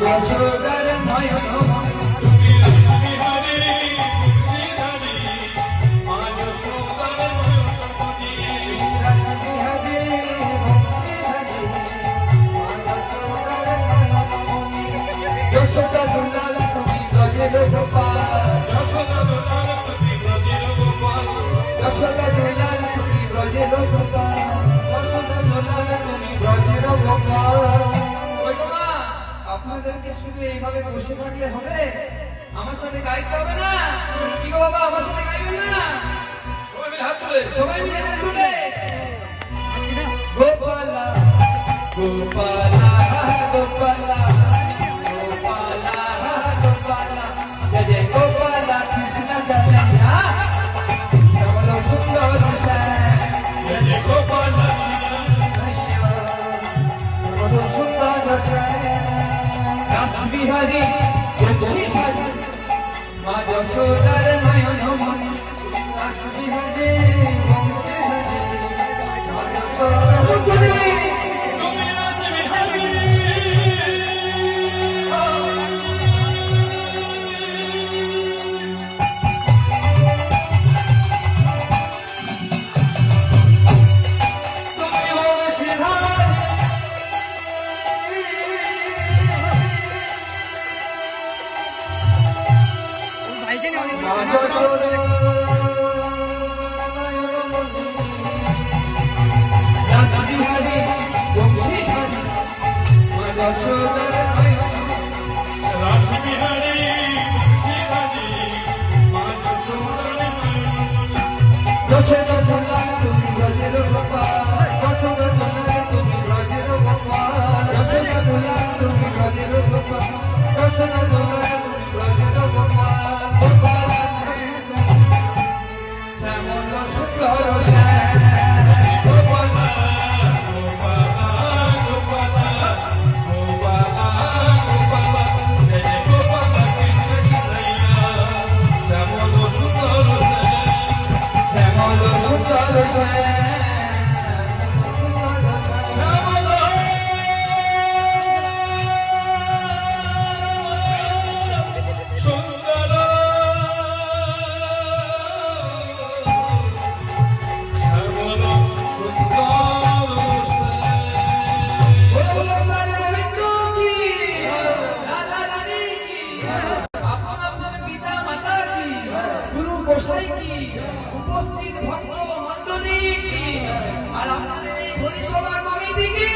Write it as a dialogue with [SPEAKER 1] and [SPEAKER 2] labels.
[SPEAKER 1] যশোদার নয়ন
[SPEAKER 2] তুমি রাসবিহারী মুর্শিদারি মা যশোদার নয়নমণি
[SPEAKER 1] রাসবিহারী মুর্শিদারি মা যশোদার নয়নমণি যশোদা দুলাল তুমি ব্রজের গোপাল
[SPEAKER 2] যশোদা দুলাল তুমি ব্রজের গোপাল
[SPEAKER 1] যশোদা দুলাল তুমি ব্রজের গোপাল যশোদা দুলাল তুমি ব্রজের গোপাল। আপনাদেরকে শুধু এইভাবে বসে থাকলে হবে? আমার সাথে গাইতে হবে না? কি গো বাবা, আমার সাথে গাইবেন না?
[SPEAKER 2] সবাই মিলে হাত তুলে
[SPEAKER 1] সবাই মিলে হাত তুলে গোপালা গোপালা গোপালা গোপালা গোপালা জয় জয় গোপালা কৃষ্ণ জনয়া শ্যামল সুন্দর শ্যাম
[SPEAKER 2] জয় জয় গোপাল
[SPEAKER 1] শ্যামল সুন্দর শ্যাম রাসবিহারী বংশীধারী মা যশোদার নয়নমণি রাসবিহারী বংশীধারী মা যশোদার
[SPEAKER 2] তুমি রাসবিহারী
[SPEAKER 1] তুমি বংশীধারী মা যশোদার রাসবিহারী বংশীধারী মা যশোদার
[SPEAKER 2] রাসবিহারী মুর্শিদারি মা যশোদার নয়নমণি
[SPEAKER 1] যশোদা দুলাল তুমি ব্রজের গোপাল যশোদা দুলাল তুমি ব্রজের গোপাল যশোদা দুলাল তুমি ব্রজের গোপাল যশোদা দুলাল তুমি ব্রজের গোপাল গোপাল শ্যামল শুক্ল শ্যাম
[SPEAKER 2] গোপালা গোপালা গোপালা গোপালা গোপালা জয় জয় গোপালা কৃষ্ণ কৃষ্ণয়া শ্যামল সুন্দর
[SPEAKER 1] শ্যামল শুক্ল শ্যাম
[SPEAKER 2] সুন্দর শ্যামল সুন্দর
[SPEAKER 1] बोलो गोविंद की राधा रानी की अपन अपन पिता माता की गुरु गोसाई की उपस्थित भक्त मंडली की और আপনাদের এই হরিসভা কমিটি কি